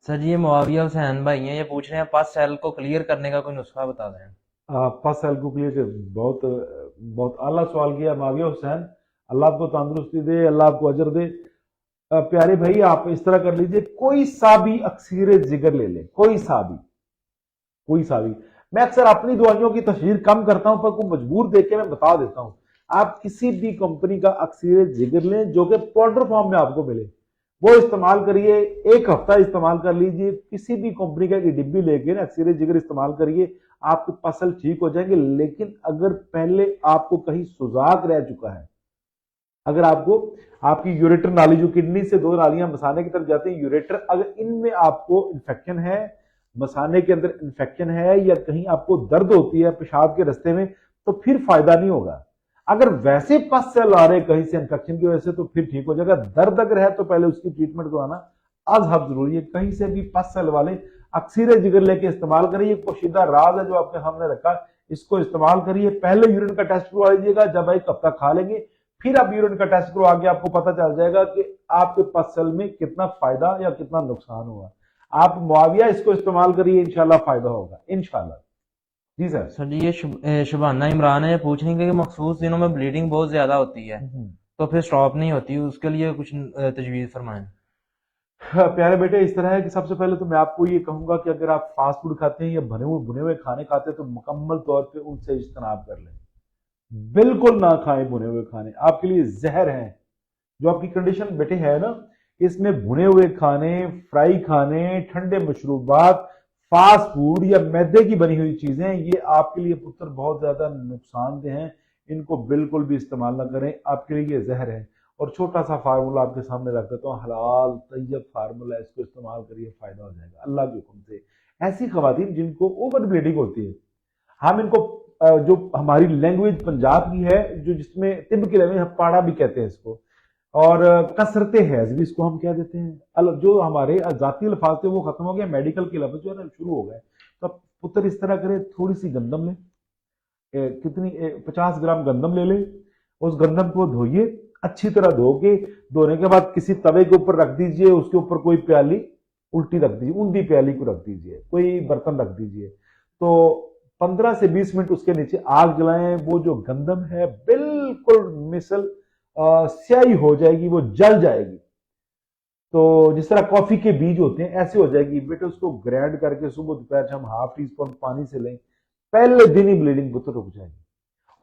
Sir जी, ये मुआविया हुसैन भाई हैं, ये पूछ रहे हैं पस सेल को क्लियर करने का कोई नुस्खा बता दें। फर्स्ट सेल को क्लियर बहुत बहुत आला सवाल किया माविया हुसैन। अल्लाह आपको तंदुरुस्ती दे, अल्लाह आपको अजर दे। प्यारे भाई, आप इस तरह कर लीजिए, कोई सा भी अक्सीर जिगर ले लें, कोई सा भी। मैं अक्सर अपनी दवाइयों की तशहीर कम करता हूं, पर को मजबूर देख के मैं बता देता हूं। आप किसी भी कंपनी का अक्सीर जिगर लें जो कि पाउडर फॉर्म में आपको मिले, वो इस्तेमाल करिए। एक हफ्ता इस्तेमाल कर लीजिए, किसी भी कंपनी का एक डिब्बी लेके ना अक्सीर जिगर इस्तेमाल करिए, आपके पसल ठीक हो जाएंगे। लेकिन अगर पहले आपको कहीं सुजाग रह चुका है, अगर आपको आपकी यूरेटर नाली, जो किडनी से दो नालियां मसाने की तरफ जाती हैं, यूरेटर, अगर इनमें आपको इन्फेक्शन है, मसाने के अंदर इन्फेक्शन है, या कहीं आपको दर्द होती है पेशाब के रास्ते में, तो फिर फायदा नहीं होगा। अगर वैसे पस सेल आ रहे कहीं से इन्फेक्शन की वजह से, तो फिर ठीक हो जाएगा। दर्द अगर है तो पहले उसकी ट्रीटमेंट करवाना अजहब जरूरी है। कहीं से भी पस सेल वाले अक्सीर जिगर लेके इस्तेमाल करिए। पोशीदा राज है जो आपके सामने रखा, इसको इस्तेमाल करिए। पहले यूरिन का टेस्ट करवा लीजिएगा, जब एक हफ्ता खा लेंगे, फिर आप यूरिन का टेस्ट करवा के आपको पता चल जाएगा कि आपके पसल में कितना फायदा या कितना नुकसान हुआ। आप मुआविया इसको इस्तेमाल करिए, इंशाल्लाह फायदा होगा इंशाल्लाह। जी सर। सर जी, ये शुभाना इमरान है, ये पूछ रही है कि मखसूस दिनों में ब्लीडिंग बहुत ज्यादा होती है तो फिर स्टॉप नहीं होती, उसके लिए कुछ तजवीज फरमाएं। हाँ, प्यारे बेटे, इस तरह है कि सबसे पहले तो मैं आपको ये कहूंगा कि अगर आप फास्ट फूड खाते हैं या भुने हुए खाने खाते हैं, तो मुकम्मल तौर पे उनसे इज्तनाब कर लें। बिल्कुल ना खाएं भुने हुए खाने, आपके लिए जहर हैं। जो आपकी कंडीशन बेटे है ना, इसमें भुने हुए खाने, फ्राई खाने, ठंडे मशरूबात, फास्ट फूड या मैदे की बनी हुई चीजें, ये आपके लिए पुत्र बहुत ज्यादा नुकसानदेह हैं। इनको बिल्कुल भी इस्तेमाल ना करें, आपके लिए ये जहर है। और छोटा सा फार्मूला आपके सामने रख देता हूँ, हलाल तैयब फार्मूला, इसको इस्तेमाल करिए, फायदा हो जाएगा अल्लाह के हुक्म से। ऐसी खवातीन जिनको ओवर ब्लीडिंग होती है, हम इनको जो हमारी लैंग्वेज पंजाब की है, जो जिसमें तिब की लैंग्वेज पाड़ा भी कहते हैं इसको, और कसरते हैज भी इसको हम कह देते हैं। जो हमारे जाती अल्फाज थे वो खत्म हो गया, मेडिकल के लफ्ज जो है ना शुरू हो गए। तो अब पुत्र इस तरह करे, थोड़ी सी गंदम ले, कितनी 50 ग्राम गंदम ले ले। उस गंदम को धोइए, अच्छी तरह धो के, धोने के बाद किसी तवे के ऊपर रख दीजिए। उसके ऊपर कोई प्याली उल्टी रख दीजिए, ऊंधी प्याली को रख दीजिए, कोई बर्तन रख दीजिए। तो 15 से 20 मिनट उसके नीचे आग जलाएं। वो जो गंदम है बिल्कुल मिसल स्याही हो जाएगी, वो जल जाएगी। तो जिस तरह कॉफी के बीज होते हैं ऐसे हो जाएगी बेटे। उसको ग्राइंड करके सुबह दोपहर शाम हाफ टी स्पून पानी से लें, पहले दिन ही ब्लीडिंग पुत्र रुक जाएगी।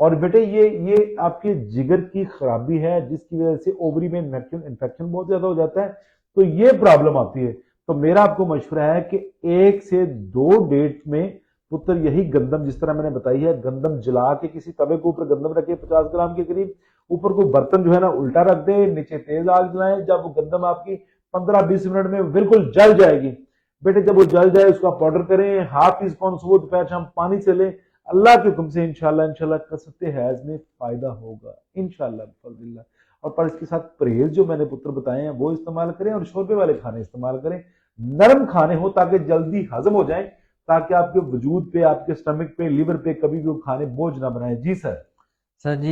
और बेटे ये आपके जिगर की खराबी है, जिसकी वजह से ओवरी में इन्फेक्शन इन्फेक्शन बहुत ज्यादा हो जाता है, तो ये प्रॉब्लम आती है। तो मेरा आपको मशवरा है कि 1 से 2 डेट में पुत्र यही गंदम, जिस तरह मैंने बताई है, गंदम जला के किसी तवे के ऊपर गंदम रखे 50 ग्राम के करीब, ऊपर कोई बर्तन जो है ना उल्टा रख दे, नीचे तेज आग जलाएं। जब वो गंदम आपकी 15-20 मिनट में बिल्कुल जल जाएगी बेटे, जब वो जल जाए उसका पाउडर करें, हाफ टी स्पून सुबह दोपहर शाम पानी से लें। अल्लाह के हुक्म से इंशाल्लाह इंशाल्लाह कसरत हैज में फायदा होगा इंशाल्लाह फज़िल्लाह। और पर इसके साथ परहेज जो मैंने पुत्र बताए हैं वो इस्तेमाल करें, और शोरबे वाले खाने इस्तेमाल करें। नरम खाने हो ताकि जल्दी हजम हो जाए, ताकि आपके वजूद पे, आपके स्टमक पे, लीवर पे कभी भी वो खाने बोझ ना बनाए। जी सर। सर जी,